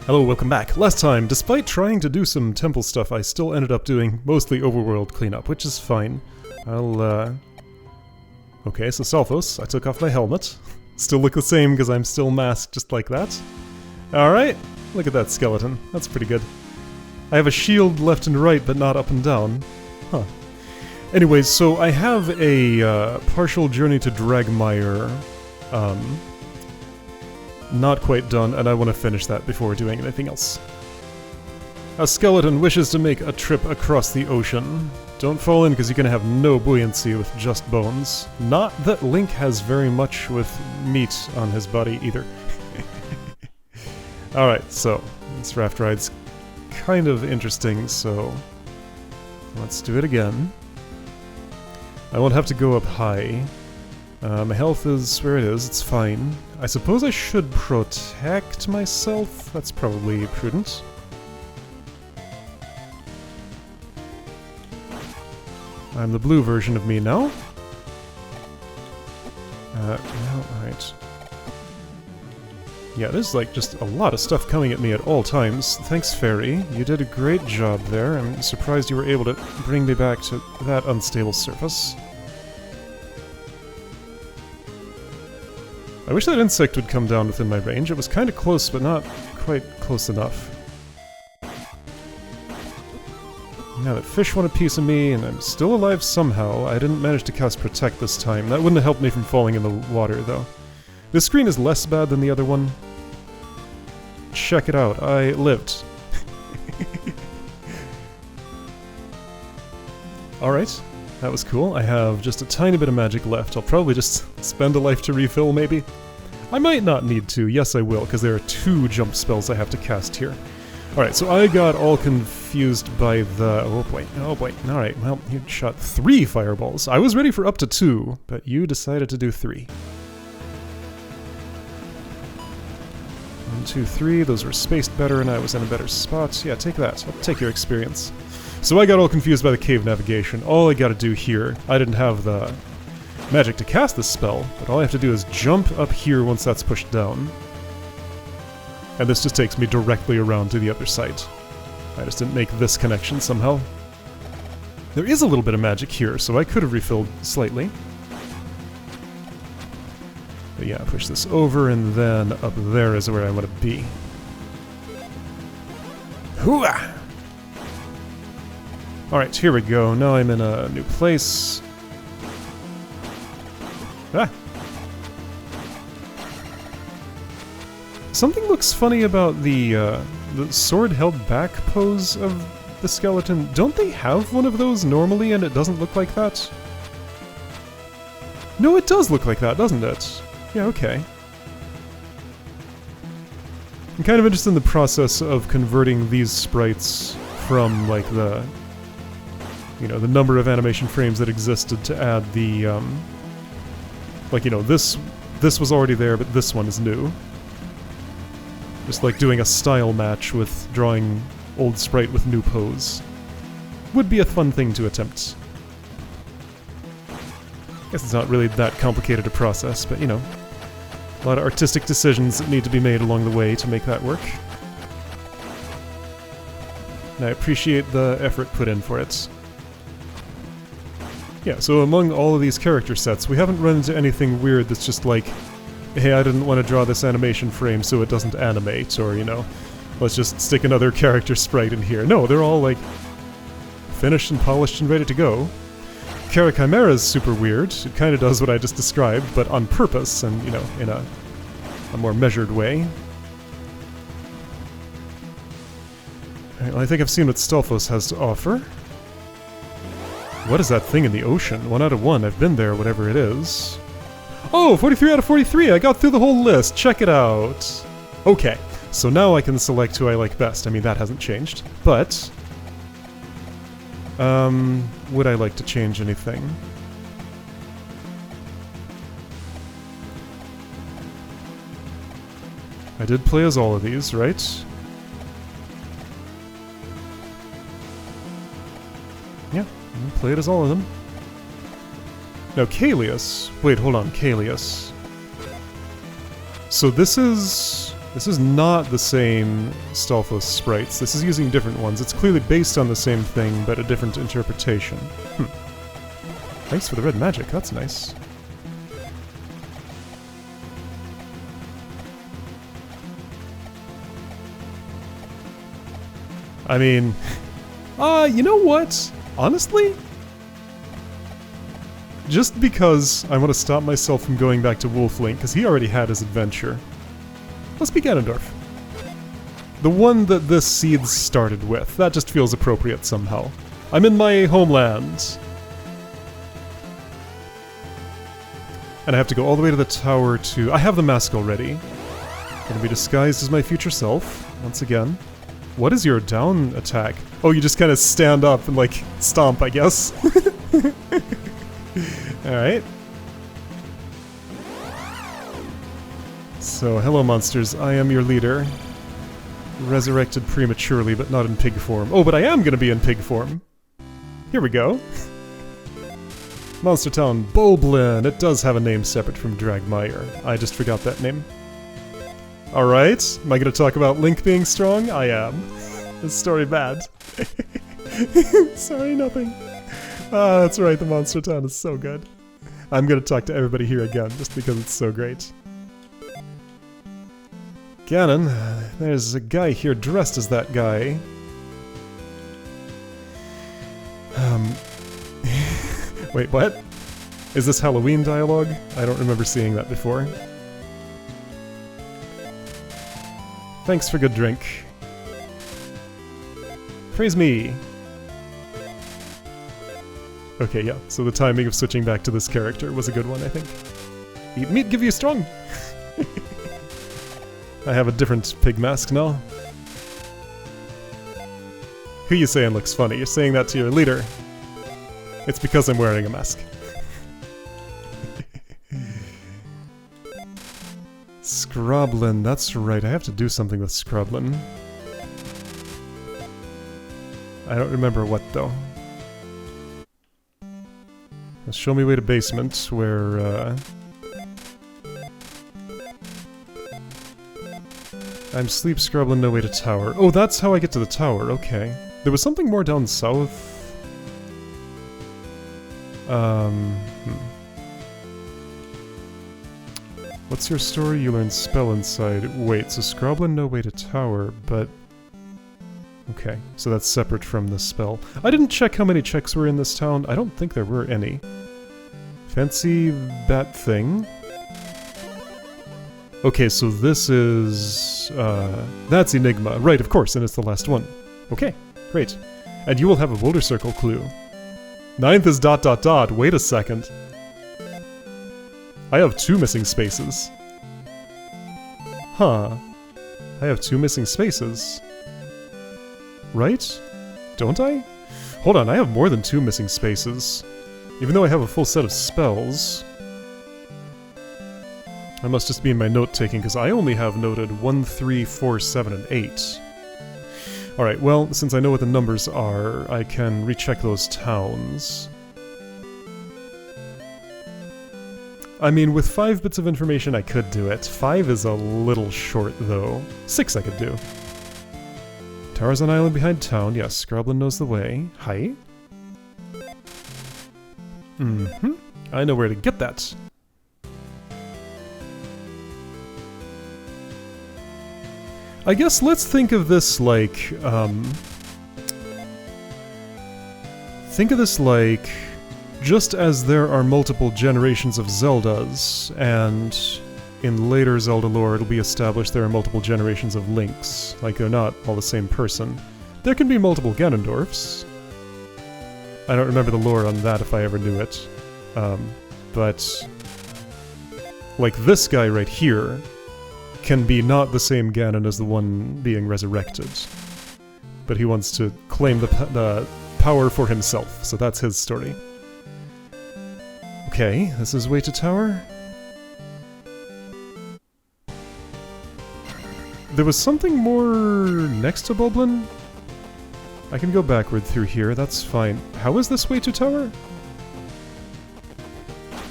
Hello, welcome back. Last time, despite trying to do some temple stuff, I still ended up doing mostly overworld cleanup, which is fine. Okay, so Salthos, I took off my helmet. Still look the same because I'm still masked just like that. Alright, look at that skeleton. That's pretty good. I have a shield left and right, but not up and down. Huh. Anyways, so I have a partial journey to Dragmire, not quite done, and I want to finish that before doing anything else. A skeleton wishes to make a trip across the ocean. Don't fall in because you're going to have no buoyancy with just bones. Not that Link has very much with meat on his body either. Alright, so this raft ride's kind of interesting, so let's do it again. I won't have to go up high. My health is where it is, it's fine. I suppose I should protect myself? That's probably prudent. I'm the blue version of me now. Alright. Yeah, there's like just a lot of stuff coming at me at all times. Thanks, Fairy. You did a great job there. I'm surprised you were able to bring me back to that unstable surface. I wish that insect would come down within my range. It was kind of close, but not quite close enough. Now that fish want a piece of me, and I'm still alive somehow, I didn't manage to cast Protect this time. That wouldn't have helped me from falling in the water, though. This screen is less bad than the other one. Check it out. I lived. Alright. That was cool. I have just a tiny bit of magic left. I'll probably just spend a life to refill, maybe. I might not need to. Yes, I will, because there are 2 jump spells I have to cast here. Alright, so I got all confused by the... Oh boy. Alright, well, you shot 3 fireballs. I was ready for up to 2, but you decided to do 3. 1, 2, 3. Those were spaced better and I was in a better spot. Yeah, take that. I'll take your experience. So I got all confused by the cave navigation. All I gotta do here, I didn't have the magic to cast this spell, but all I have to do is jump up here once that's pushed down. And this just takes me directly around to the other side. I just didn't make this connection somehow. There is a little bit of magic here, so I could have refilled slightly. But yeah, push this over, and then up there is where I want to be. Hooah! Alright, here we go. Now I'm in a new place. Ah! Something looks funny about the sword held back pose of the skeleton. Don't they have one of those normally and it doesn't look like that? No, it does look like that, doesn't it? Yeah, okay. I'm kind of interested in the process of converting these sprites from, like, the... you know, the number of animation frames that existed to add the, like, you know, this was already there, but this one is new. Just like doing a style match with drawing old sprite with new pose. Would be a fun thing to attempt. Guess it's not really that complicated a process, but, you know, a lot of artistic decisions that need to be made along the way to make that work. And I appreciate the effort put in for it. Yeah, so among all of these character sets, we haven't run into anything weird that's just like, hey, I didn't want to draw this animation frame so it doesn't animate, or, you know, let's just stick another character sprite in here. No, they're all, like, finished and polished and ready to go. Chimera's super weird. It kind of does what I just described, but on purpose, and, you know, in a more measured way. Alright, well, I think I've seen what Stalfos has to offer. What is that thing in the ocean? 1 out of 1. I've been there, whatever it is. Oh, 43 out of 43! I got through the whole list! Check it out! Okay, so now I can select who I like best. I mean, that hasn't changed. But... would I like to change anything? I did play as all of these, right? Yeah, I played as all of them. Now, Kalius... Wait, hold on, Kalius. So this is... This is not the same Stalfos sprites. This is using different ones. It's clearly based on the same thing, but a different interpretation. Thanks for the red magic. That's nice. I mean... you know what? Honestly? Just because I want to stop myself from going back to Wolflink, because he already had his adventure. Let's be Ganondorf. The one that this seed started with. That just feels appropriate somehow. I'm in my homeland. And I have to go all the way to the tower to... I have the mask already. Gonna be disguised as my future self, once again. What is your down attack? Oh, you just kind of stand up and, like, stomp, I guess. Alright. So, hello monsters, I am your leader. Resurrected prematurely, but not in pig form. Oh, but I am gonna be in pig form. Here we go. Monster Town Boblin. It does have a name separate from Dragmire. I just forgot that name. Alright, am I gonna talk about Link being strong? I am. Is story bad? Sorry, nothing. Ah, that's right, the Monster Town is so good. I'm gonna talk to everybody here again, just because it's so great. Ganon, there's a guy here dressed as that guy. Wait, what? Is this Halloween dialogue? I don't remember seeing that before. Thanks for good drink. Praise me. Okay, yeah, so the timing of switching back to this character was a good one, I think. Eat meat, give you strong! I have a different pig mask now. Who you saying looks funny? You're saying that to your leader. It's because I'm wearing a mask. Scroblin, that's right, I have to do something with Scroblin. I don't remember what, though. Show me way to basement, where, I'm sleep Scroblin, no way to tower. Oh, that's how I get to the tower, okay. There was something more down south. What's your story? You learn spell inside. Wait, so Scroblin, no way to tower, but... Okay, so that's separate from the spell. I didn't check how many checks were in this town. I don't think there were any. Fancy that thing. Okay, so this is... that's Enigma. Right, of course, and it's the last one. Okay, great. And you will have a Boulder Circle clue. 9th is ... Wait a second. I have 2 missing spaces. Huh. I have 2 missing spaces. Right? Don't I? Hold on, I have more than 2 missing spaces. Even though I have a full set of spells... I must just be in my note-taking, because I only have noted 1, 3, 4, 7, and 8. Alright, well, since I know what the numbers are, I can recheck those towns. I mean, with 5 bits of information I could do it. 5 is a little short, though. 6 I could do. Tower's on island behind town. Yes, Scroblin knows the way. Hi. Mm-hmm. I know where to get that. I guess let's think of this like, think of this like, just as there are multiple generations of Zeldas, and in later Zelda lore it'll be established there are multiple generations of Links, like they're not all the same person. There can be multiple Ganondorfs. I don't remember the lore on that if I ever knew it. But like this guy right here can be not the same Ganon as the one being resurrected. But he wants to claim the power for himself, so that's his story. Okay, this is way to tower. There was something more next to Boblin? I can go backward through here, that's fine. How is this way to tower?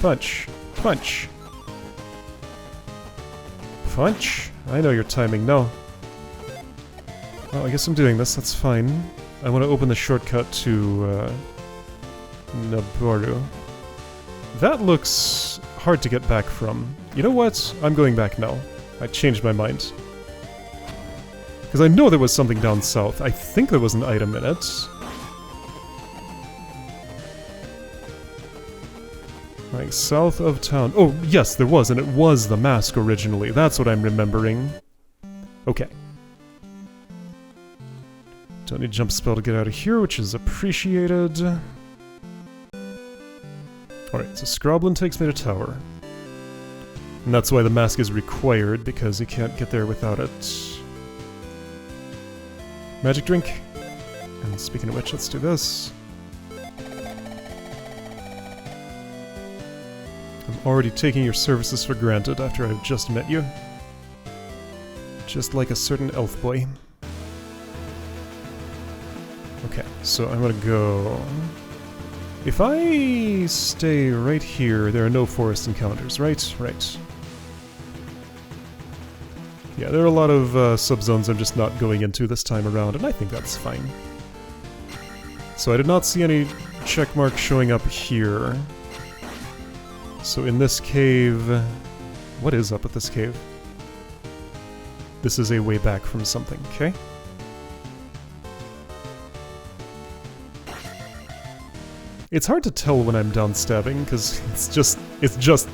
Punch. Punch. Punch. I know your timing. No. Well, I guess I'm doing this. That's fine. I want to open the shortcut to Naboru. That looks hard to get back from. You know what? I'm going back now. I changed my mind. Because I know there was something down south. I think there was an item in it. Like, south of town. Oh, yes, there was, and it was the mask originally. That's what I'm remembering. Okay. Don't need jump spell to get out of here, which is appreciated. Alright, so Scroblin takes me to tower. And that's why the mask is required, because you can't get there without it. Magic drink. And speaking of which, let's do this. I'm already taking your services for granted after I've just met you. Just like a certain elf boy. Okay, so I'm gonna go... If I stay right here, there are no forest encounters, right? Right. Yeah, there are a lot of subzones I'm just not going into this time around, and I think that's fine. So I did not see any check mark showing up here. So in this cave... What is up at this cave? This is a way back from something, okay? It's hard to tell when I'm down stabbing, because it's just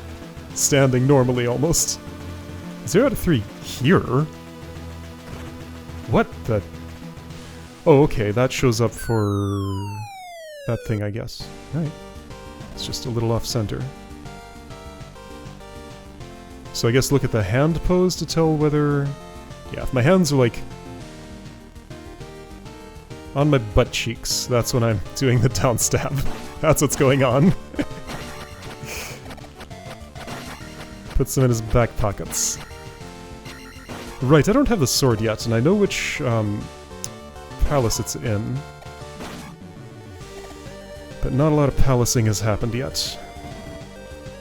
standing normally almost. 0 out of 3 here? What the... Oh, okay, that shows up for... that thing, I guess. Right. It's just a little off-center. So I guess look at the hand pose to tell whether... Yeah, if my hands are like... on my butt cheeks, that's when I'm doing the down stab. That's what's going on. Puts them in his back pockets. Right, I don't have the sword yet, and I know which palace it's in. But not a lot of palacing has happened yet.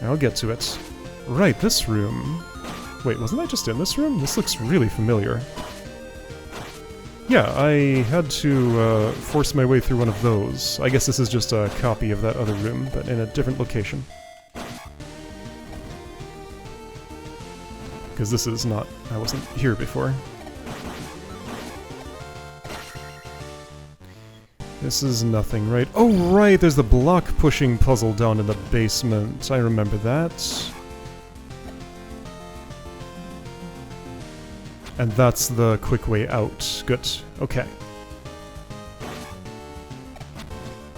I'll get to it. Right, this room... Wait, wasn't I just in this room? This looks really familiar. Yeah, I had to force my way through one of those. I guess this is just a copy of that other room, but in a different location. Because this is not... I wasn't here before. This is nothing, right? Oh, right! There's the block-pushing puzzle down in the basement. I remember that. And that's the quick way out. Good. Okay.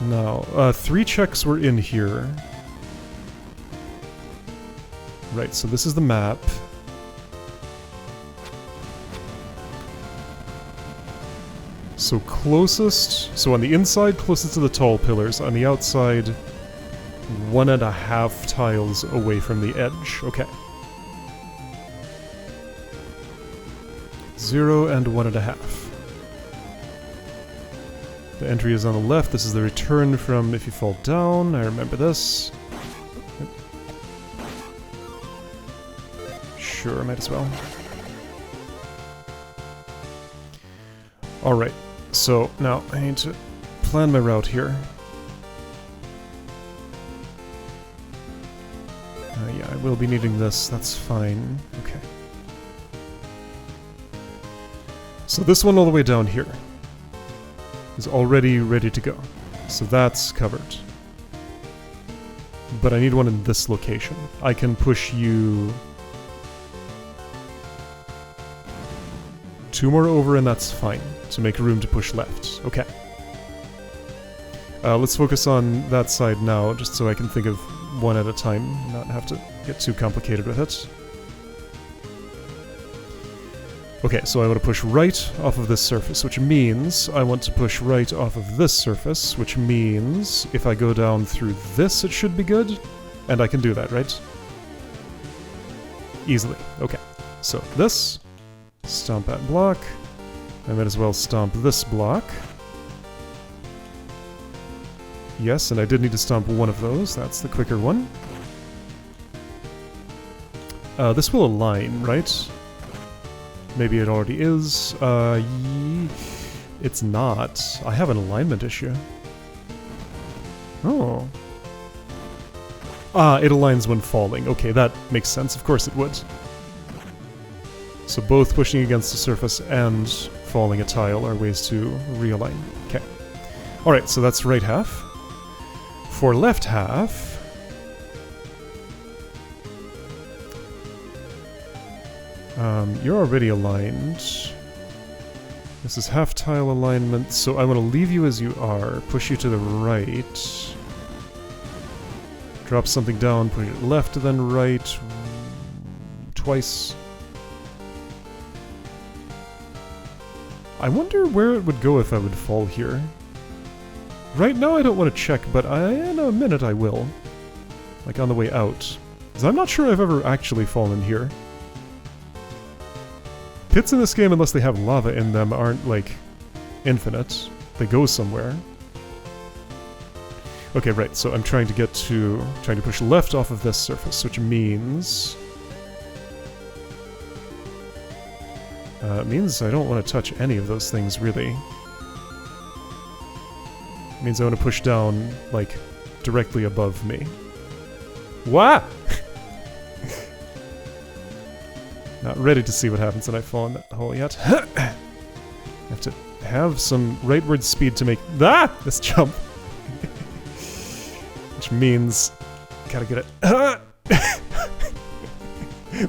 Now, 3 checks were in here. Right, so this is the map. So closest... So on the inside, closest to the tall pillars. On the outside, 1.5 tiles away from the edge. Okay. 0 and 1.5. The entry is on the left. This is the return from if you fall down. I remember this. Sure, might as well. Alright, so now I need to plan my route here. Yeah, I will be needing this. That's fine. Okay. So this one all the way down here is already ready to go. So that's covered. But I need one in this location. I can push you 2 more over and that's fine, to make room to push left. Okay. Let's focus on that side now, just so I can think of one at a time, not have to get too complicated with it. Okay, so I want to push right off of this surface, which means I want to push right off of this surface, which means if I go down through this, it should be good. And I can do that, right? Easily. Okay. So this, stomp that block. I might as well stomp this block. Yes, and I did need to stomp one of those. That's the quicker one. This will align, right? Maybe it already is. It's not. I have an alignment issue. Oh. Ah, it aligns when falling. Okay, that makes sense. Of course it would. So both pushing against the surface and falling a tile are ways to realign. Okay. Alright, so that's right half. For left half... you're already aligned. This is half tile alignment, so I want to leave you as you are, push you to the right. Drop something down, push it left, then right. Twice. I wonder where it would go if I would fall here. Right now I don't want to check, but in a minute I will. Like on the way out. Because I'm not sure I've ever actually fallen here. Pits in this game, unless they have lava in them, aren't, like, infinite. They go somewhere. Okay, right, so I'm trying to push left off of this surface, which means... it means I don't want to touch any of those things, really. It means I want to push down, like, directly above me. Wah! Not ready to see what happens when I fall in that hole yet. I have to have some rightward speed to make this jump. Which means... gotta get it.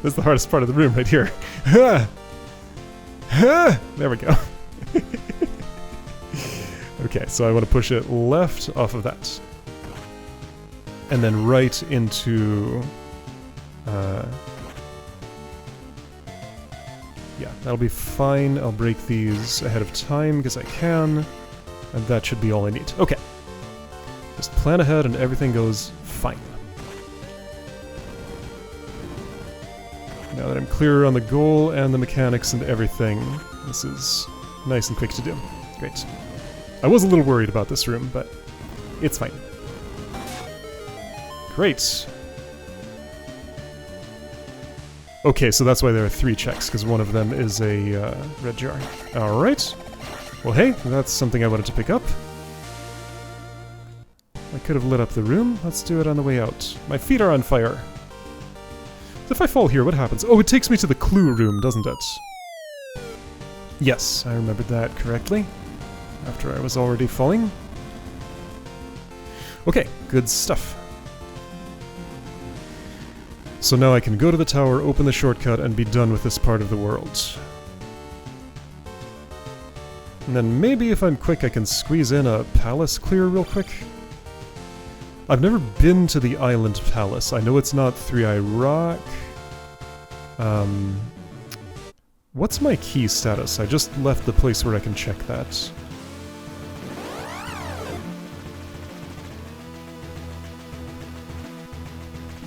That's the hardest part of the room right here. There we go. Okay, so I want to push it left off of that. And then right into... yeah, that'll be fine. I'll break these ahead of time because I can. And that should be all I need. Okay. Just plan ahead and everything goes fine. Now that I'm clear on the goal and the mechanics and everything, this is nice and quick to do. Great. I was a little worried about this room, but it's fine. Great. Okay, so that's why there are 3 checks, because one of them is a red jar. Alright. Well, hey, that's something I wanted to pick up. I could have lit up the room. Let's do it on the way out. My feet are on fire. So if I fall here, what happens? Oh, it takes me to the clue room, doesn't it? Yes, I remembered that correctly. After I was already falling. Okay, good stuff. So now I can go to the tower, open the shortcut, and be done with this part of the world. And then maybe if I'm quick I can squeeze in a palace clear real quick. I've never been to the island palace. I know it's not 3i Rock. What's my key status? I just left the place where I can check that.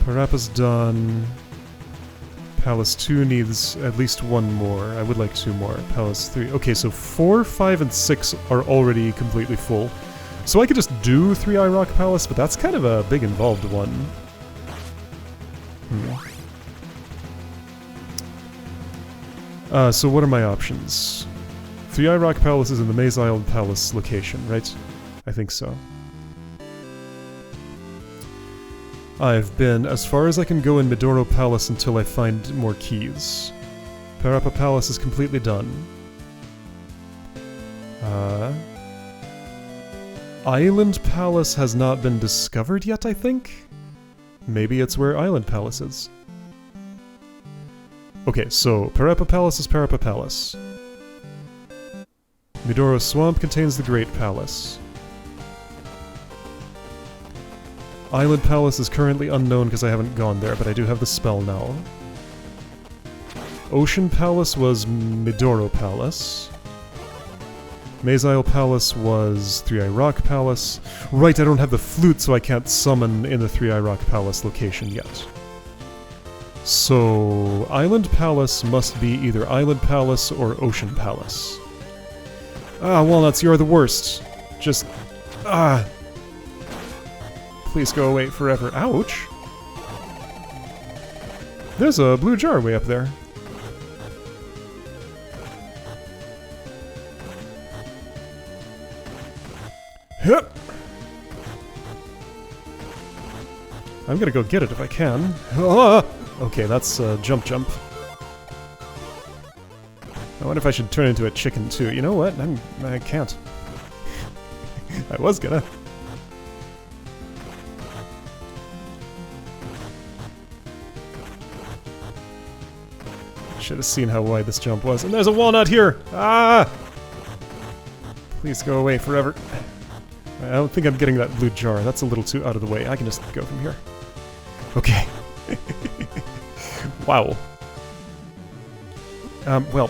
Parappa's done. Palace 2 needs at least 1 more. I would like 2 more. Palace 3. Okay, so 4, 5, and 6 are already completely full. So I could just do 3i Rock Palace, but that's kind of a big involved one. So what are my options? 3i Rock Palace is in the Maze Island Palace location, right? I think so. I've been as far as I can go in Midoro Palace until I find more keys. Parappa Palace is completely done. Island Palace has not been discovered yet, I think? Maybe it's where Island Palace is. Okay, so Parappa Palace is Parappa Palace. Midoro Swamp contains the Great Palace. Island Palace is currently unknown because I haven't gone there, but I do have the spell now. Ocean Palace was Midoro Palace. Maze Isle Palace was 3i Rock Palace. Right, I don't have the flute, so I can't summon in the 3i Rock Palace location yet. So, Island Palace must be either Island Palace or Ocean Palace. Ah, Walnuts, you are the worst. Just... please go away forever. Ouch! There's a blue jar way up there. Hup. I'm gonna go get it if I can. Ah! Okay, that's jump. I wonder if I should turn into a chicken too. You know what? I can't. I was gonna. Should have seen how wide this jump was. And there's a walnut here! Ah! Please go away forever. I don't think I'm getting that blue jar. That's a little too out of the way. I can just go from here. Okay. Wow. Well,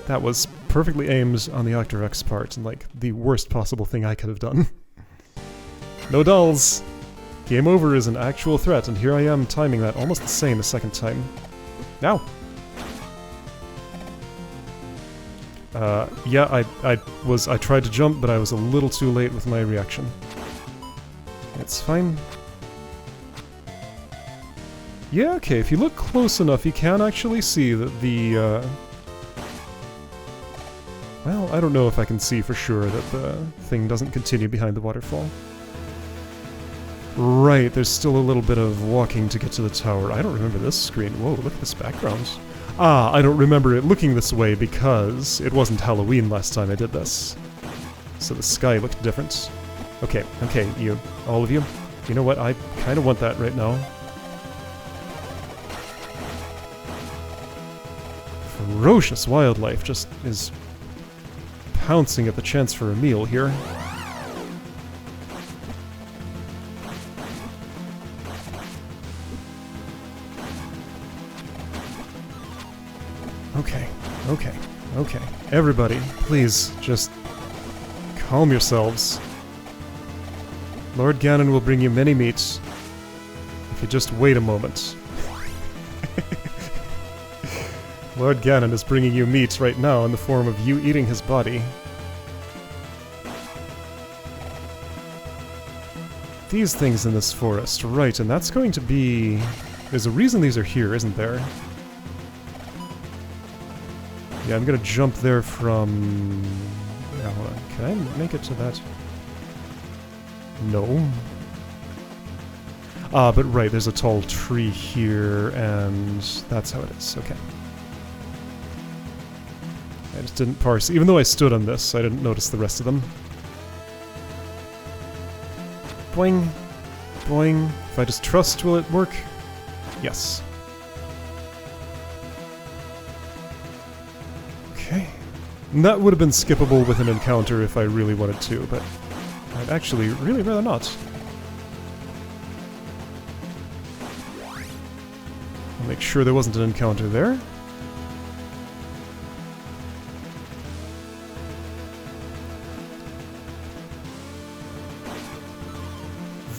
that was perfectly aimed on the Octorok's part, and like the worst possible thing I could have done. No dolls! Game over is an actual threat, and here I am timing that almost the same a second time. Now! Yeah, I tried to jump, but I was a little too late with my reaction. It's fine. Yeah, okay, if you look close enough, you can actually see that the, well, I don't know if I can see for sure that the thing doesn't continue behind the waterfall. Right, there's still a little bit of walking to get to the tower. I don't remember this screen. Whoa, look at this background. Ah, I don't remember it looking this way because it wasn't Halloween last time I did this. So the sky looked different. Okay, you, all of you. You know what, I kind of want that right now. Ferocious wildlife just is pouncing at the chance for a meal here. Okay. Everybody, please, just calm yourselves. Lord Ganon will bring you many meats if you just wait a moment. Lord Ganon is bringing you meat right now in the form of you eating his body. These things in this forest, right, and that's going to be... There's a reason these are here, isn't there? Yeah, I'm gonna jump there from... Yeah, hold on. Can I make it to that? No. Ah, but right, there's a tall tree here, and that's how it is. Okay. I just didn't parse. Even though I stood on this, I didn't notice the rest of them. Boing. Boing. If I just trust, will it work? Yes. Okay. And that would have been skippable with an encounter if I really wanted to, but I'd actually really rather not. I'll make sure there wasn't an encounter there.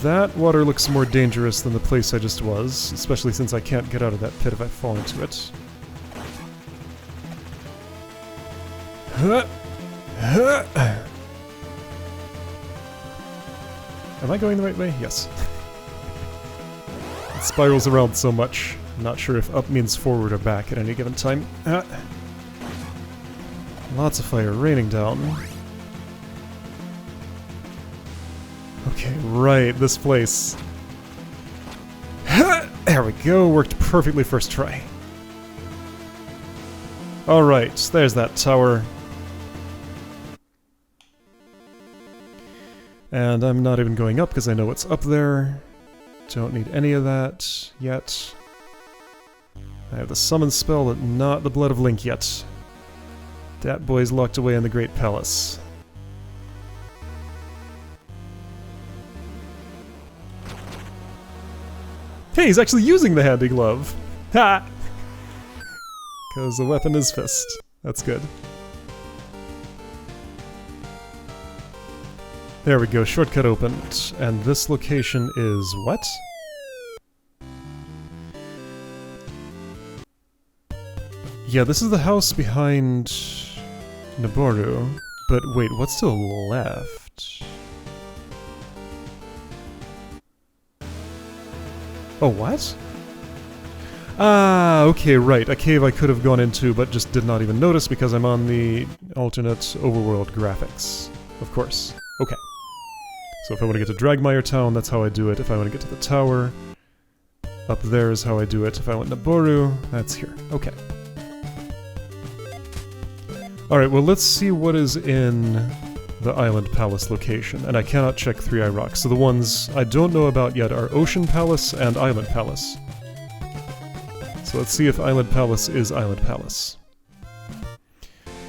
That water looks more dangerous than the place I just was, especially since I can't get out of that pit if I fall into it. Am I going the right way? Yes. It spirals around so much. I'm not sure if up means forward or back at any given time. Lots of fire raining down. Okay, right, this place. There we go, worked perfectly first try. Alright, there's that tower. And I'm not even going up because I know what's up there. Don't need any of that yet. I have the summon spell, but not the Blood of Link yet. Dat boy's locked away in the Great Palace. Hey, he's actually using the handy glove! Ha! Because the weapon is fist. That's good. There we go, shortcut opened. And this location is what? Yeah, this is the house behind Naboru. But wait, what's to the left? Oh, what? Ah, okay, right. A cave I could have gone into, but just did not even notice because I'm on the alternate overworld graphics. Of course. Okay. So if I want to get to Dragmire Town, that's how I do it. If I want to get to the tower, up there is how I do it. If I want Naboru, that's here. Okay. Alright, well let's see what is in the Island Palace location. And I cannot check Three Eye Rock. So the ones I don't know about yet are Ocean Palace and Island Palace. So let's see if Island Palace is Island Palace.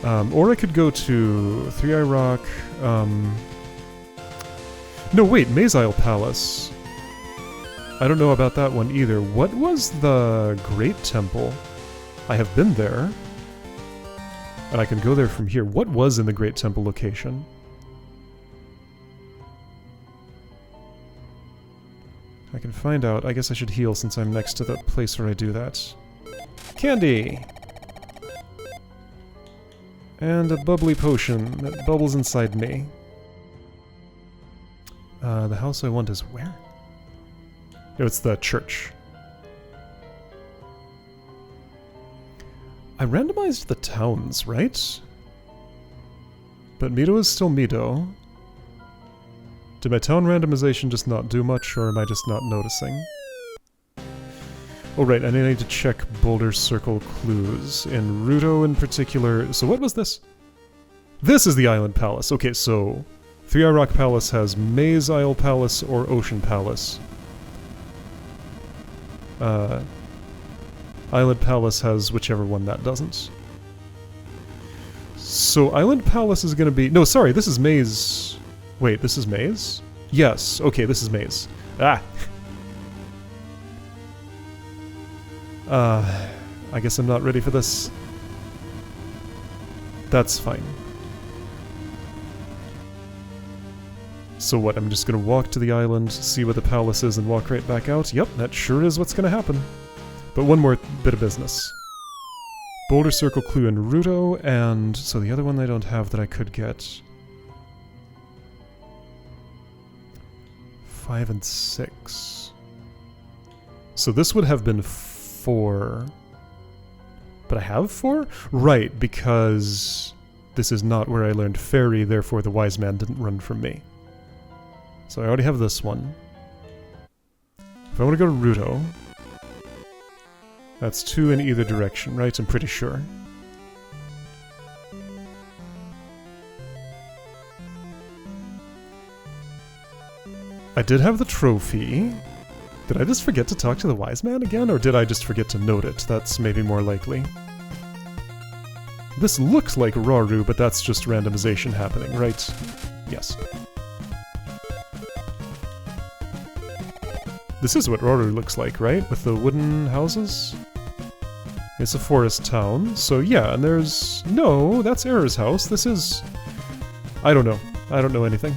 Or I could go to Three Eye Rock. No, wait, Maze Isle Palace. I don't know about that one either. What was the Great Temple? I have been there. And I can go there from here. What was in the Great Temple location? I can find out. I guess I should heal since I'm next to the place where I do that. Candy! And a bubbly potion that bubbles inside me. The house I want is where? No, it's the church. I randomized the towns, right? But Mido is still Mido. Did my town randomization just not do much, or am I just not noticing? Oh right, and I need to check Boulder Circle clues. In Ruto in particular... So what was this? This is the Island Palace. Okay, so... Three Eye Rock Palace has Maze Isle Palace or Ocean Palace. Island Palace has whichever one that doesn't. So Island Palace is gonna be... No, sorry, this is Maze... Wait, this is Maze? Yes, okay, this is Maze. Ah! I guess I'm not ready for this. That's fine. So what, I'm just gonna walk to the island, see what the palace is, and walk right back out? Yep, that sure is what's gonna happen. But one more bit of business. Boulder Circle clue in Ruto, and... So the other one I don't have that I could get... 5 and 6. So this would have been 4. But I have 4? Right, because this is not where I learned Fairy, therefore the wise man didn't run from me. So I already have this one. If I want to go to Ruto... That's 2 in either direction, right? I'm pretty sure. I did have the trophy. Did I just forget to talk to the wise man again, or did I just forget to note it? That's maybe more likely. This looks like Raru, but that's just randomization happening, right? Yes. This is what Raru looks like, right? With the wooden houses? It's a forest town, so yeah, and there's... No, that's Error's house. This is... I don't know. I don't know anything.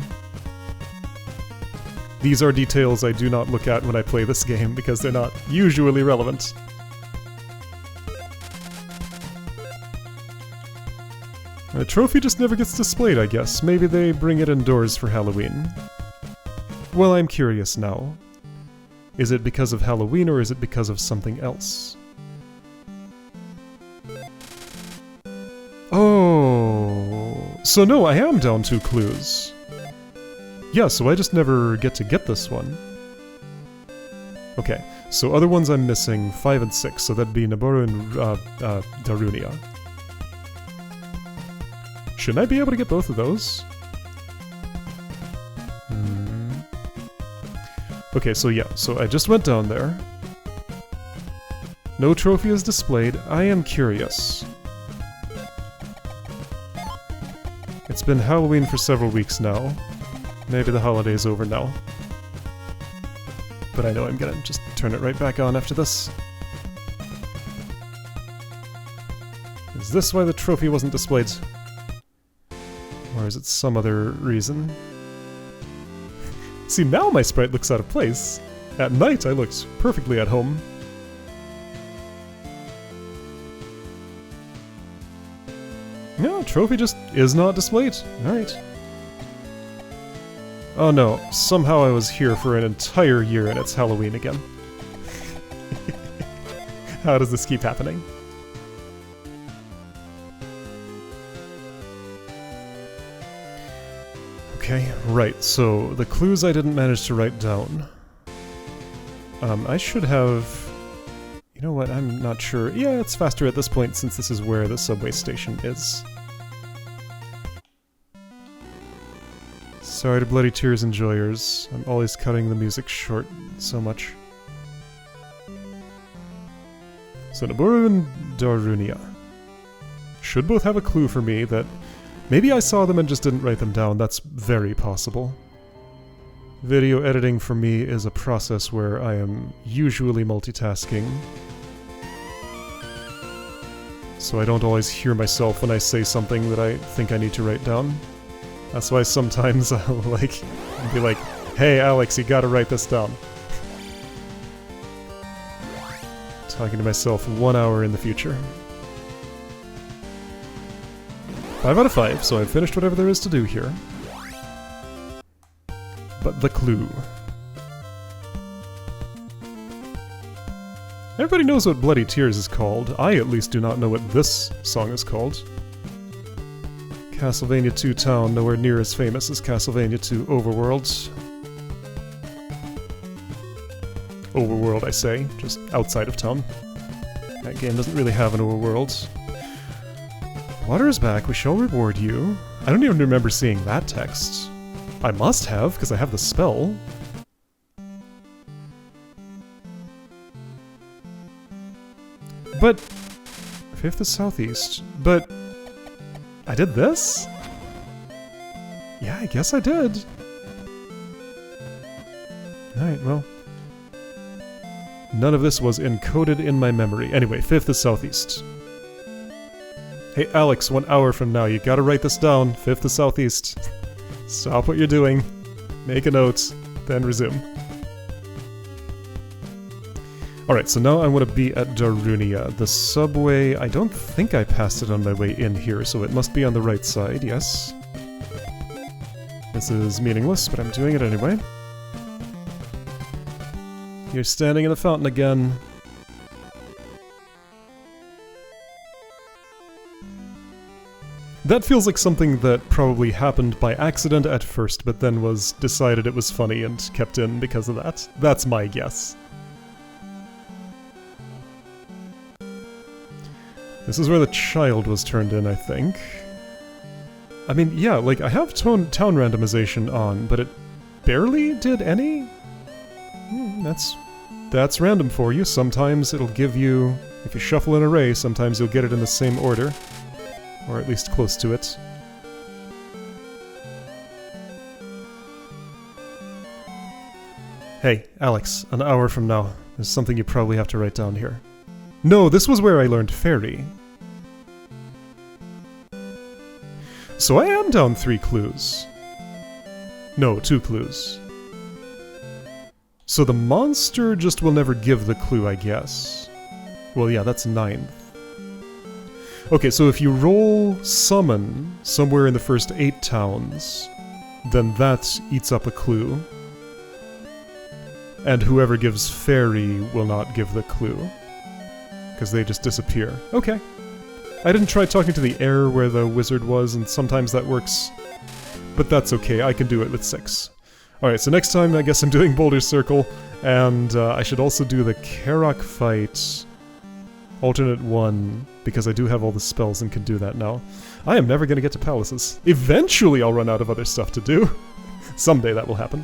These are details I do not look at when I play this game, because they're not usually relevant. The trophy just never gets displayed, I guess. Maybe they bring it indoors for Halloween. Well, I'm curious now. Is it because of Halloween, or is it because of something else? Oh... So no, I am down 2 clues. Yeah, so I just never get to get this one. Okay, so other ones I'm missing, 5 and 6, so that'd be Naboru and Darunia. Shouldn't I be able to get both of those? Okay, so yeah, so I just went down there. No trophy is displayed. I am curious. It's been Halloween for several weeks now. Maybe the holiday's over now. But I know I'm gonna just turn it right back on after this. Is this why the trophy wasn't displayed? Or is it some other reason? See, now my sprite looks out of place. At night, I looked perfectly at home. No, trophy just is not displayed. Alright. Oh no, somehow I was here for an entire year and it's Halloween again. How does this keep happening? Okay, right, so the clues I didn't manage to write down. I should have... You know what, I'm not sure. Yeah, it's faster at this point since this is where the subway station is. Sorry to Bloody Tears enjoyers. I'm always cutting the music short so much. So Naburu and Darunia should both have a clue for me that maybe I saw them and just didn't write them down. That's very possible. Video editing for me is a process where I am usually multitasking. So I don't always hear myself when I say something that I think I need to write down. That's why sometimes I'll be like, hey Alex, you gotta write this down. Talking to myself 1 hour in the future. 5 out of 5, so I've finished whatever there is to do here. But the clue. Everybody knows what Bloody Tears is called. I at least do not know what this song is called. Castlevania 2 Town, nowhere near as famous as Castlevania 2 Overworld. Overworld, I say, just outside of town. That game doesn't really have an overworld. Water is back, we shall reward you. I don't even remember seeing that text. I must have, because I have the spell. But... 5th is southeast. But... I did this? Yeah, I guess I did. Alright, well... None of this was encoded in my memory. Anyway, 5th is southeast. Hey Alex, 1 hour from now, you gotta write this down. 5th is southeast. Stop what you're doing. Make a note, then resume. Alright, so now I want to be at Darunia. The subway, I don't think I passed it on my way in here, so it must be on the right side, yes. This is meaningless, but I'm doing it anyway. You're standing in the fountain again. That feels like something that probably happened by accident at first, but then was decided it was funny and kept in because of that. That's my guess. This is where the child was turned in, I think. I mean, yeah, like, I have town randomization on, but it barely did any? That's random for you. Sometimes it'll give you... If you shuffle an array, sometimes you'll get it in the same order. Or at least close to it. Hey, Alex, an hour from now. There's something you probably have to write down here. No, this was where I learned fairy. So I am down 3 clues. No, 2 clues. So the monster just will never give the clue, I guess. Well, yeah, that's 9th. Okay, so if you roll summon somewhere in the first 8 towns, then that eats up a clue. And whoever gives fairy will not give the clue. Because they just disappear. Okay. I didn't try talking to the air where the wizard was, and sometimes that works. But that's okay, I can do it with 6. Alright, so next time I guess I'm doing Boulder Circle, and I should also do the Karok fight alternate 1, because I do have all the spells and can do that now. I am never going to get to palaces. Eventually I'll run out of other stuff to do. Someday that will happen.